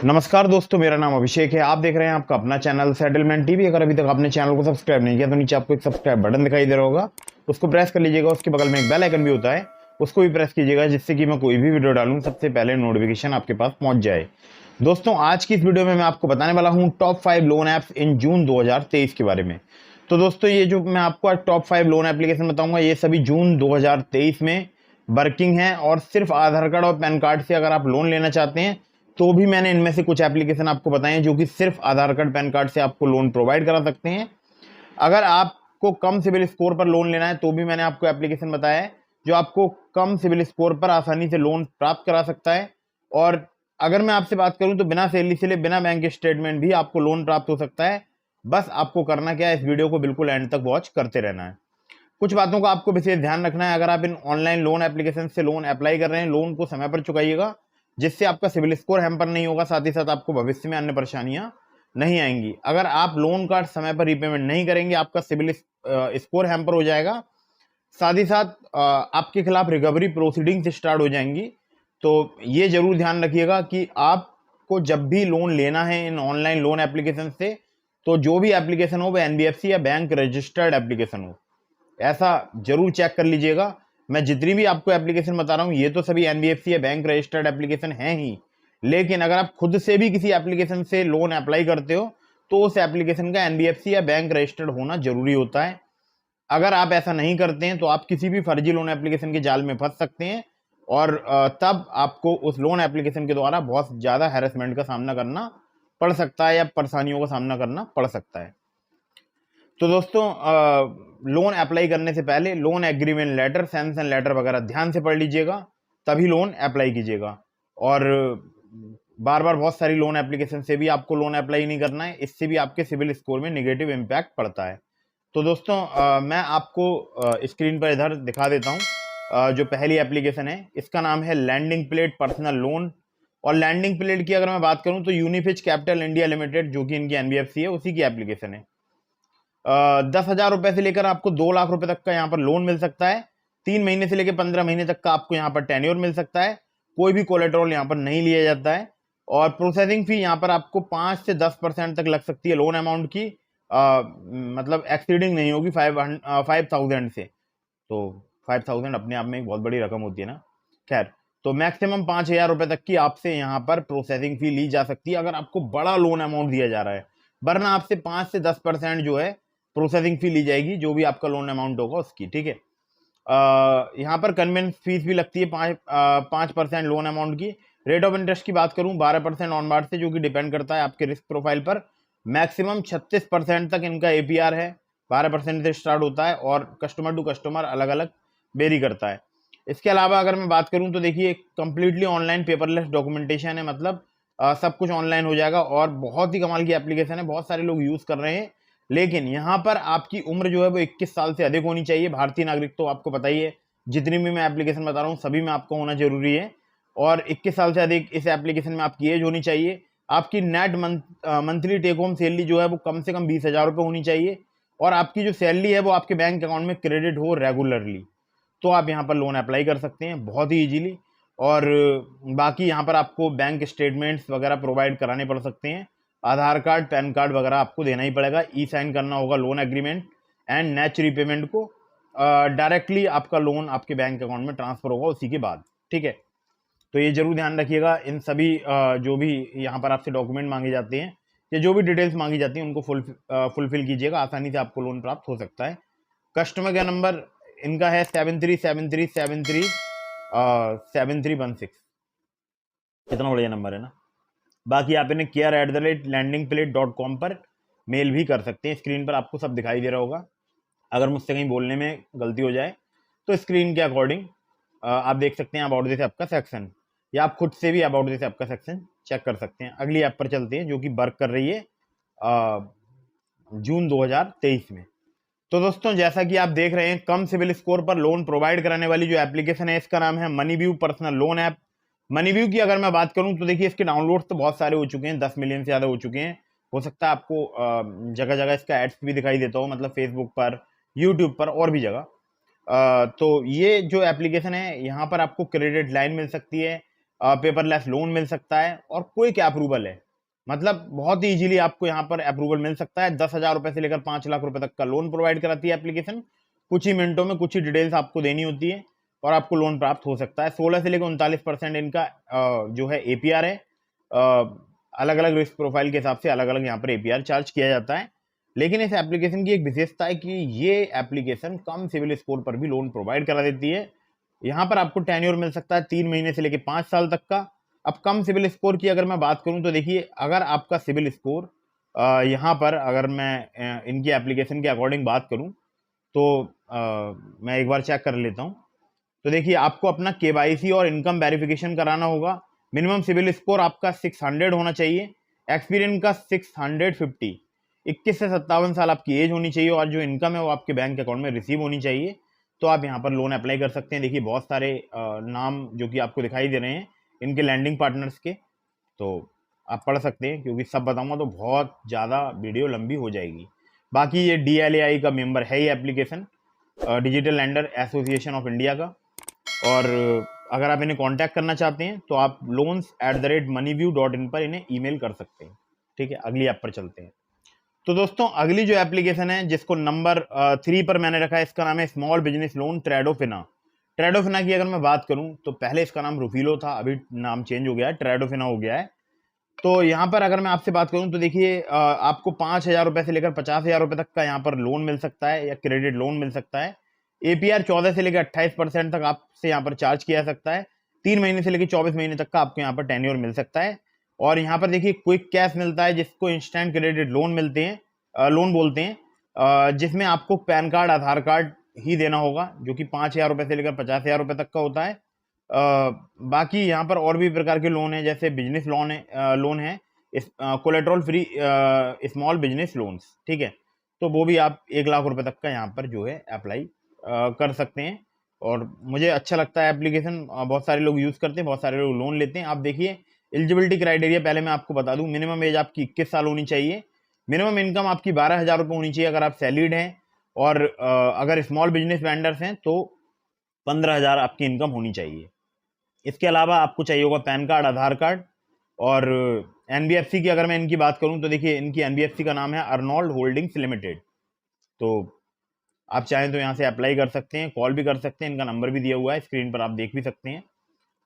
नमस्कार दोस्तों, मेरा नाम अभिषेक है। आप देख रहे हैं आपका अपना चैनल सेटलमेंट टीवी। अगर अभी तक आपने चैनल को सब्सक्राइब नहीं किया तो नीचे आपको एक सब्सक्राइब बटन दिखाई दे रहा होगा, उसको प्रेस कर लीजिएगा। उसके बगल में एक बेल आइकन भी होता है, उसको भी प्रेस कीजिएगा, जिससे कि मैं कोई भी वीडियो डालूं सबसे पहले नोटिफिकेशन आपके पास पहुंच जाए। दोस्तों, आज की इस वीडियो में मैं आपको बताने वाला हूँ टॉप 5 लोन ऐप्स इन जून 2023 के बारे में। तो दोस्तों, ये जो मैं आपको आज टॉप 5 लोन एप्लीकेशन बताऊंगा, ये सभी जून 2023 में वर्किंग है और सिर्फ आधार कार्ड और पैन कार्ड से अगर आप लोन लेना चाहते हैं तो भी मैंने इनमें से कुछ एप्लीकेशन आपको बताए हैं जो कि सिर्फ आधार कार्ड पैन कार्ड से आपको लोन प्रोवाइड करा सकते हैं। अगर आपको कम सिविल स्कोर पर लोन लेना है तो भी मैंने आपको एप्लीकेशन बताया है जो आपको कम सिविल स्कोर पर आसानी से लोन प्राप्त करा सकता है। और अगर मैं आपसे बात करूं तो बिना सैलरी से बिना बैंक स्टेटमेंट भी आपको लोन प्राप्त हो सकता है। बस आपको करना क्या है, इस वीडियो को बिल्कुल एंड तक वॉच करते रहना है। कुछ बातों का आपको विशेष ध्यान रखना है। अगर आप इन ऑनलाइन लोन एप्लीकेशन से लोन अप्लाई कर रहे हैं, लोन को समय पर चुकाइएगा, जिससे आपका सिविल स्कोर हैम्पर नहीं होगा, साथ ही साथ आपको भविष्य में अन्य परेशानियां नहीं आएंगी। अगर आप लोन का समय पर रीपेमेंट नहीं करेंगे, आपका सिविल स्कोर हैम्पर हो जाएगा, साथ ही साथ आपके खिलाफ रिकवरी प्रोसीडिंग्स स्टार्ट हो जाएंगी। तो ये जरूर ध्यान रखिएगा कि आपको जब भी लोन लेना है इन ऑनलाइन लोन एप्लीकेशन से, तो जो भी एप्लीकेशन हो वो एनबीएफसी या बैंक रजिस्टर्ड एप्लीकेशन हो, ऐसा जरूर चेक कर लीजिएगा। मैं जितनी भी आपको एप्लीकेशन बता रहा हूँ ये तो सभी एनबीएफसी या बैंक रजिस्टर्ड एप्लीकेशन हैं ही, लेकिन अगर आप खुद से भी किसी एप्लीकेशन से लोन अप्लाई करते हो तो उस एप्लीकेशन का एनबीएफसी या बैंक रजिस्टर्ड होना जरूरी होता है। अगर आप ऐसा नहीं करते हैं तो आप किसी भी फर्जी लोन एप्लीकेशन के जाल में फंस सकते हैं और तब आपको उस लोन एप्लीकेशन के द्वारा बहुत ज़्यादा हैरेसमेंट का सामना करना पड़ सकता है या परेशानियों का सामना करना पड़ सकता है। तो दोस्तों, लोन अप्लाई करने से पहले loan agreement letter, sanction letter वगैरह ध्यान से पढ़ लीजिएगा, तभी लोन अप्लाई कीजिएगा। और बार बार बहुत सारी लोन एप्लीकेशन से भी आपको लोन अप्लाई नहीं करना है, इससे भी आपके सिविल स्कोर में नेगेटिव इम्पैक्ट पड़ता है। तो दोस्तों, मैं आपको स्क्रीन पर इधर दिखा देता हूँ। जो पहली एप्लीकेशन है इसका नाम है लैंडिंग प्लेट पर्सनल लोन। और लैंडिंग प्लेट की अगर मैं बात करूं तो यूनिफिज कैपिटल इंडिया लिमिटेड, जो कि इनकी एनबीएफसी है, उसी की एप्लीकेशन है। 10,000 रुपए से लेकर आपको 2 लाख रुपए तक का यहाँ पर लोन मिल सकता है। 3 महीने से लेकर 15 महीने तक का आपको यहाँ पर टेन्योर मिल सकता है। कोई भी कोलेट्रल यहाँ पर नहीं लिया जाता है। और प्रोसेसिंग फी यहाँ पर आपको 5 से 10% तक लग सकती है लोन अमाउंट की। मतलब एक्सीडिंग नहीं होगी 5,000 से। तो 5,000 अपने आप में एक बहुत बड़ी रकम होती है ना। खैर, तो मैक्सिमम 5,000 रुपए तक की आपसे यहाँ पर प्रोसेसिंग फी ली जा सकती है अगर आपको बड़ा लोन अमाउंट दिया जा रहा है। वरना आपसे 5 से 10% जो है प्रोसेसिंग फी ली जाएगी, जो भी आपका लोन अमाउंट होगा उसकी। ठीक है। यहाँ पर कन्वेंस फीस भी लगती है 5% लोन अमाउंट की। रेट ऑफ इंटरेस्ट की बात करूँ 12% ऑन मार्च से, जो कि डिपेंड करता है आपके रिस्क प्रोफाइल पर। मैक्सिमम 36% तक इनका एपीआर है, 12% से स्टार्ट होता है और कस्टमर टू कस्टमर अलग अलग वेरी करता है। इसके अलावा अगर मैं बात करूं तो देखिए, कंप्लीटली ऑनलाइन पेपरलेस डॉक्यूमेंटेशन है, मतलब सब कुछ ऑनलाइन हो जाएगा और बहुत ही कमाल की एप्लीकेशन है, बहुत सारे लोग यूज़ कर रहे हैं। लेकिन यहाँ पर आपकी उम्र जो है वो 21 साल से अधिक होनी चाहिए। भारतीय नागरिक तो आपको पता ही है, जितनी भी मैं एप्लीकेशन बता रहा हूँ सभी में आपको होना जरूरी है। और 21 साल से अधिक इस एप्लीकेशन में आपकी एज होनी चाहिए। आपकी net monthly take home salary जो है वो कम से कम 20,000 रुपये होनी चाहिए। और आपकी जो सैलरी है वो आपके बैंक अकाउंट में क्रेडिट हो रेगुलरली, तो आप यहाँ पर लोन अप्लाई कर सकते हैं बहुत ही इजीली। और बाकी यहाँ पर आपको बैंक स्टेटमेंट्स वगैरह प्रोवाइड कराने पड़ सकते हैं। आधार कार्ड, पैन कार्ड वगैरह आपको देना ही पड़ेगा। ई साइन करना होगा लोन एग्रीमेंट एंड नेच रीपेमेंट को। डायरेक्टली आपका लोन आपके बैंक अकाउंट में ट्रांसफर होगा उसी के बाद। ठीक है। तो ये जरूर ध्यान रखिएगा, इन सभी जो भी यहाँ पर आपसे डॉक्यूमेंट मांगे जाते हैं या जो भी डिटेल्स मांगी जाती हैं उनको फुलफिल कीजिएगा, आसानी से आपको लोन प्राप्त हो सकता है। कस्टमर केयर नंबर इनका है 7373737316। कितना बढ़िया नंबर है ना। बाकी आप इन्हें care@landingplate.com पर मेल भी कर सकते हैं। स्क्रीन पर आपको सब दिखाई दे रहा होगा। अगर मुझसे कहीं बोलने में गलती हो जाए तो स्क्रीन के अकॉर्डिंग आप देख सकते हैं अबाउट दिस ऐप का सेक्शन, या आप खुद से भी अबाउट दिस ऐप का सेक्शन चेक कर सकते हैं। अगली ऐप पर चलते हैं जो कि वर्क कर रही है जून 2023 में। तो दोस्तों, जैसा कि आप देख रहे हैं, कम सिविल स्कोर पर लोन प्रोवाइड कराने वाली जो एप्लीकेशन है इसका नाम है MoneyView personal loan app. MoneyView की अगर मैं बात करूं तो देखिए, इसके डाउनलोड्स तो बहुत सारे हो चुके हैं, 10 मिलियन से ज़्यादा हो चुके हैं। हो सकता है आपको जगह जगह इसका एड्स भी दिखाई देता हो, मतलब फेसबुक पर, यूट्यूब पर और भी जगह। तो ये जो एप्लीकेशन है यहाँ पर आपको क्रेडिट लाइन मिल सकती है, पेपरलेस लोन मिल सकता है और क्विक अप्रूवल है। मतलब बहुत ही इजीली आपको यहाँ पर अप्रूवल मिल सकता है। 10,000 रुपए से लेकर 5 लाख रुपए तक का लोन प्रोवाइड कराती है एप्लीकेशन। कुछ ही मिनटों में कुछ ही डिटेल्स आपको देनी होती है और आपको लोन प्राप्त हो सकता है। 16 से लेकर 39% इनका जो है एपीआर है। अलग अलग रिस्क प्रोफाइल के हिसाब से अलग अलग यहाँ पर एपीआर चार्ज किया जाता है। लेकिन इस एप्लीकेशन की एक विशेषता है कि ये एप्लीकेशन कम सिविल स्कोर पर भी लोन प्रोवाइड करा देती है। यहाँ पर आपको टेन्योर मिल सकता है 3 महीने से लेकर 5 साल तक का। अब कम सिविल स्कोर की अगर मैं बात करूं तो देखिए, अगर आपका सिविल स्कोर यहाँ पर अगर मैं इनकी एप्लीकेशन के अकॉर्डिंग बात करूं तो मैं एक बार चेक कर लेता हूं। तो देखिए, आपको अपना केवाईसी और इनकम वेरिफिकेशन कराना होगा। मिनिमम सिविल स्कोर आपका 600 होना चाहिए, एक्सपीरियंस का 650, 21 से 57 साल आपकी एज होनी चाहिए और जो इनकम है वो आपके बैंक अकाउंट में रिसीव होनी चाहिए। तो आप यहाँ पर लोन अप्लाई कर सकते हैं। देखिए, बहुत सारे नाम जो कि आपको दिखाई दे रहे हैं इनके लैंडिंग पार्टनर्स के, तो आप पढ़ सकते हैं, क्योंकि सब बताऊंगा तो बहुत ज़्यादा वीडियो लंबी हो जाएगी। बाकी ये DLAI का मेंबर है ये application, digital lander association of India का। और अगर आप इन्हें कांटेक्ट करना चाहते हैं तो आप loans@moneyview.in पर इन्हें ईमेल कर सकते हैं। ठीक है, अगली ऐप पर चलते हैं। तो दोस्तों, अगली जो एप्लीकेशन है जिसको नंबर 3 पर मैंने रखा है, इसका नाम है स्मॉल बिजनेस लोन ट्रेडोफिना। ट्रेडोफिना की अगर मैं बात करूं तो पहले इसका नाम रुफिलो था, अभी नाम चेंज हो गया है, ट्रेडोफिना हो गया है। तो यहाँ पर अगर मैं आपसे बात करूं तो देखिए, आपको 5,000 रुपए से लेकर 50,000 रुपए तक का यहाँ पर लोन मिल सकता है या क्रेडिट लोन मिल सकता है। एपीआर 14 से लेकर 28% तक आपसे यहाँ पर चार्ज किया जा सकता है। 3 महीने से लेकर 24 महीने तक का आपको यहाँ पर टेन्योर मिल सकता है। और यहाँ पर देखिए, क्विक कैश मिलता है जिसको इंस्टेंट क्रेडिट लोन मिलते हैं, लोन बोलते हैं, जिसमें आपको पैन कार्ड, आधार कार्ड ही देना होगा, जो कि 5,000 रुपए से लेकर 50,000 रुपए तक का होता है। बाकी यहाँ पर और भी प्रकार के लोन है, जैसे बिजनेस लोन है, collateral free small business loans. ठीक है, तो वो भी आप 1 लाख रुपए तक का यहाँ पर जो है अप्लाई कर सकते हैं। और मुझे अच्छा लगता है एप्लीकेशन, बहुत सारे लोग यूज़ करते हैं, बहुत सारे लोग लोन लेते हैं। आप देखिए, एलिजिबिलिटी क्राइटेरिया पहले मैं आपको बता दूं। मिनिमम एज आपकी 21 साल होनी चाहिए। मिनिमम इनकम आपकी 12,000 रुपये होनी चाहिए अगर आप सैलरीड हैं। और अगर स्मॉल बिजनेस वेंडर्स हैं तो 15,000 आपकी इनकम होनी चाहिए। इसके अलावा आपको चाहिए होगा पैन कार्ड, आधार कार्ड। और एनबीएफसी की अगर मैं इनकी बात करूं तो देखिए, इनकी एनबीएफसी का नाम है अर्नोल्ड होल्डिंग्स लिमिटेड। तो आप चाहें तो यहाँ से अप्लाई कर सकते हैं, कॉल भी कर सकते हैं। इनका नंबर भी दिया हुआ है स्क्रीन पर, आप देख भी सकते हैं।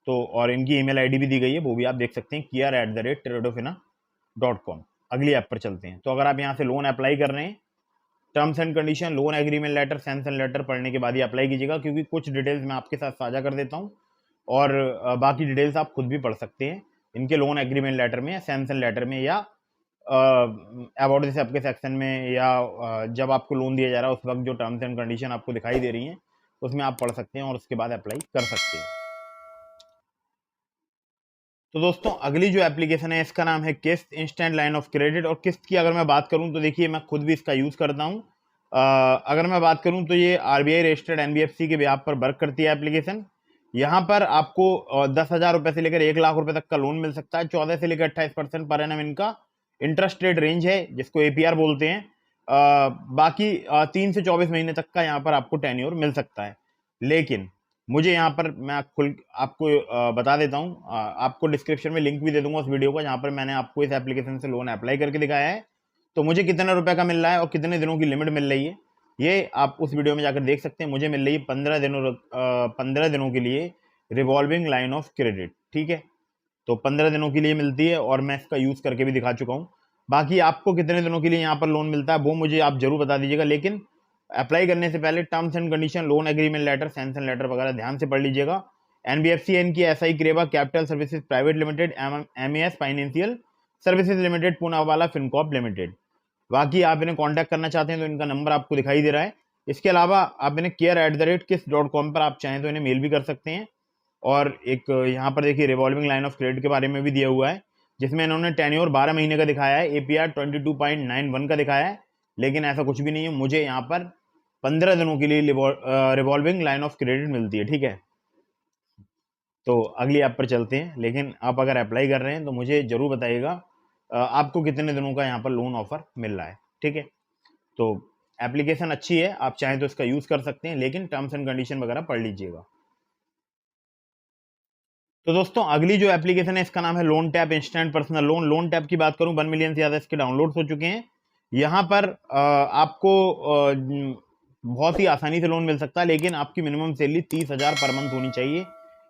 तो और इनकी ईमेल आईडी भी दी गई है, वो भी आप देख सकते हैं, kiar@tradofina.com। अगली ऐप पर चलते हैं। तो अगर आप यहाँ से लोन अप्लाई कर रहे हैं, terms and condition, loan agreement letter, sanction letter पढ़ने के बाद ही अप्लाई कीजिएगा, क्योंकि कुछ डिटेल्स मैं आपके साथ साझा कर देता हूँ और बाकी डिटेल्स आप खुद भी पढ़ सकते हैं इनके लोन एग्रीमेंट लेटर में या सैंक्शन लेटर में, या अबाउट दिस आपके सेक्शन में, या जब आपको लोन दिया जा रहा है उस वक्त जो टर्म्स एंड कंडीशन आपको दिखाई दे रही हैं उसमें आप पढ़ सकते हैं और उसके बाद अप्लाई कर सकते हैं। तो दोस्तों, अगली जो एप्लीकेशन है इसका नाम है किस्त इंस्टेंट लाइन ऑफ क्रेडिट। और किस्त की अगर मैं बात करूं तो देखिए, मैं खुद भी इसका यूज़ करता हूं। अगर मैं बात करूं तो ये आरबीआई रजिस्टर्ड एनबीएफसी के ब्याज पर वर्क करती है एप्लीकेशन। यहाँ पर आपको 10,000 रुपये से लेकर 1 लाख रुपए तक का लोन मिल सकता है। 14 से लेकर 28% पर एनम इनका इंटरेस्ट रेट रेंज है, जिसको एपीआर बोलते हैं। बाकी 3 से 24 महीने तक का यहाँ पर आपको टेन्योर मिल सकता है। लेकिन मुझे यहाँ पर मैं खुल आपको बता देता हूँ, आपको डिस्क्रिप्शन में लिंक भी दे दूंगा उस वीडियो का, जहाँ पर मैंने आपको इस एप्लीकेशन से लोन अप्लाई करके दिखाया है। तो मुझे कितने रुपए का मिल रहा है और कितने दिनों की लिमिट मिल रही है, ये आप उस वीडियो में जाकर देख सकते हैं। मुझे मिल रही है 15 दिनों के लिए रिवॉल्विंग लाइन ऑफ क्रेडिट। ठीक है, तो 15 दिनों के लिए मिलती है और मैं इसका यूज़ करके भी दिखा चुका हूँ। बाकी आपको कितने दिनों के लिए यहाँ पर लोन मिलता है वो मुझे आप जरूर बता दीजिएगा। लेकिन अप्लाई करने से पहले terms and condition, loan agreement letter, sanction letter वगैरह ध्यान से पढ़ लीजिएगा। एनबीएफसी इनकी SI Creva Capital Services Private Limited, MAS Financial Services Limited, Poonawalla Fincorp Limited. बाकी आप इन्हें कांटेक्ट करना चाहते हैं तो इनका नंबर आपको दिखाई दे रहा है। इसके अलावा आप इन्हें care@kiss.com पर आप चाहें तो इन्हें मेल भी कर सकते हैं। और एक यहाँ पर देखिए, रिवॉल्विंग लाइन ऑफ क्रेडिट के बारे में भी दिया हुआ है, जिसमें इन्होंने टेन्योर 12 महीने का दिखाया है, एपीआर 22.91 का दिखाया है। लेकिन ऐसा कुछ भी नहीं है, मुझे यहाँ पर 15 दिनों के लिए रिवॉल्विंग लाइन ऑफ क्रेडिट मिलती है। ठीक है, तो अगली ऐप पर चलते हैं। लेकिन आप अगर अप्लाई कर रहे हैं तो मुझे जरूर बताइएगा आपको कितने दिनों का यहाँ पर लोन ऑफर मिल रहा है। ठीक है, तो एप्लीकेशन अच्छी है, आप चाहें तो इसका यूज़ कर सकते हैं, लेकिन टर्म्स एंड कंडीशन वगैरह पढ़ लीजिएगा। तो दोस्तों अगली जो एप्लीकेशन है इसका नाम है loan tap instant personal loan. Loan tap की बात करूं 1 मिलियन से ज़्यादा इसके डाउनलोड्स हो चुके हैं। यहाँ पर आपको बहुत ही आसानी से लोन मिल सकता है, लेकिन आपकी मिनिमम सैलरी 30,000 पर मंथ होनी चाहिए।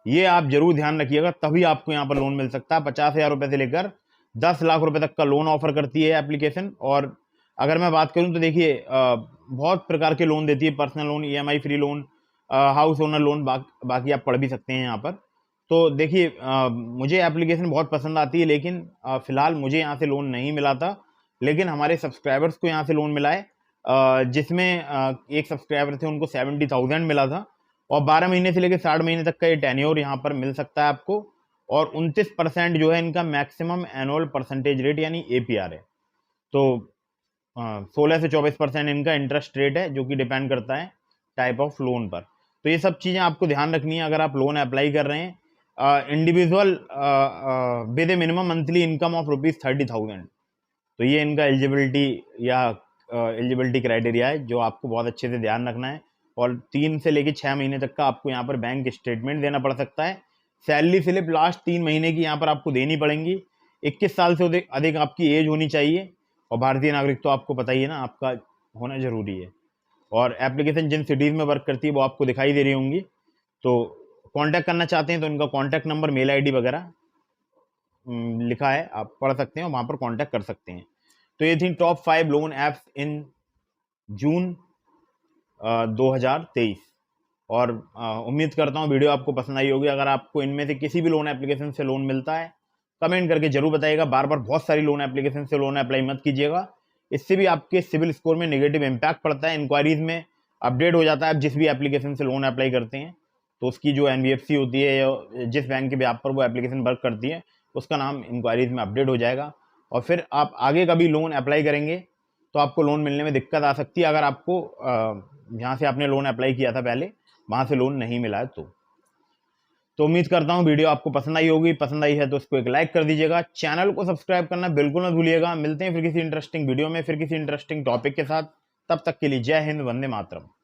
ये आप जरूर ध्यान रखिएगा, तभी आपको यहाँ पर लोन मिल सकता है। 50,000 रुपये से लेकर 10 लाख रुपए तक का लोन ऑफर करती है एप्लीकेशन। और अगर मैं बात करूं तो देखिए बहुत प्रकार के लोन देती है, personal loan, EMI free loan, house owner loan, बाकी आप पढ़ भी सकते हैं यहाँ पर। तो देखिए मुझे एप्लीकेशन बहुत पसंद आती है, लेकिन फिलहाल मुझे यहाँ से लोन नहीं मिला था, लेकिन हमारे सब्सक्राइबर्स को यहाँ से लोन मिला है, जिसमें एक सब्सक्राइबर थे उनको 70,000 मिला था। और 12 महीने से लेकर 60 महीने तक का ये टेन्योर यहाँ पर मिल सकता है आपको। और 29% जो है इनका मैक्सिमम एनुअल परसेंटेज रेट यानी APR है। तो 16 से 24% इनका इंटरेस्ट रेट है, जो कि डिपेंड करता है टाइप ऑफ लोन पर। तो ये सब चीज़ें आपको ध्यान रखनी है अगर आप लोन अप्लाई कर रहे हैं। Individual with A minimum monthly income of ₹30,000। तो ये इनका एलिजिबिलिटी क्राइटेरिया है, जो आपको बहुत अच्छे से ध्यान रखना है। और 3 से लेकर 6 महीने तक का आपको यहाँ पर बैंक स्टेटमेंट देना पड़ सकता है। सैलरी स्लिप लास्ट 3 महीने की यहाँ पर आपको देनी पड़ेंगी। 21 साल से अधिक आपकी एज होनी चाहिए, और भारतीय नागरिक तो आपको पता ही है ना, आपका होना जरूरी है। और एप्लीकेशन जिन सिटीज़ में वर्क करती है वो आपको दिखाई दे रही होंगी। तो कांटेक्ट करना चाहते हैं तो इनका कांटेक्ट नंबर, मेल ID वगैरह लिखा है, आप पढ़ सकते हैं और वहाँ पर कांटेक्ट कर सकते हैं। तो ये थी टॉप 5 लोन ऐप्स इन जून 2023। और उम्मीद करता हूँ वीडियो आपको पसंद आई होगी। अगर आपको इनमें से किसी भी लोन एप्लीकेशन से लोन मिलता है, कमेंट करके जरूर बताइएगा। बार बार बहुत सारी लोन एप्लीकेशन से लोन अप्लाई मत कीजिएगा, इससे भी आपके सिविल स्कोर में नेगेटिव इम्पैक्ट पड़ता है। इंक्वायरीज में अपडेट हो जाता है, आप जिस भी एप्लीकेशन से लोन अप्लाई करते हैं तो उसकी जो NBFC होती है या जिस बैंक के बेस पर वो एप्लीकेशन वर्क करती है, उसका नाम इंक्वायरीज में अपडेट हो जाएगा। और फिर आप आगे कभी लोन अप्लाई करेंगे तो आपको लोन मिलने में दिक्कत आ सकती है, अगर आपको जहाँ से आपने लोन अप्लाई किया था पहले वहाँ से लोन नहीं मिला है तो उम्मीद करता हूँ वीडियो आपको पसंद आई होगी। पसंद आई है तो उसको एक लाइक कर दीजिएगा, चैनल को सब्सक्राइब करना बिल्कुल ना भूलिएगा। मिलते हैं फिर किसी इंटरेस्टिंग वीडियो में, फिर किसी इंटरेस्टिंग टॉपिक के साथ। तब तक के लिए जय हिंद, वंदे मातरम।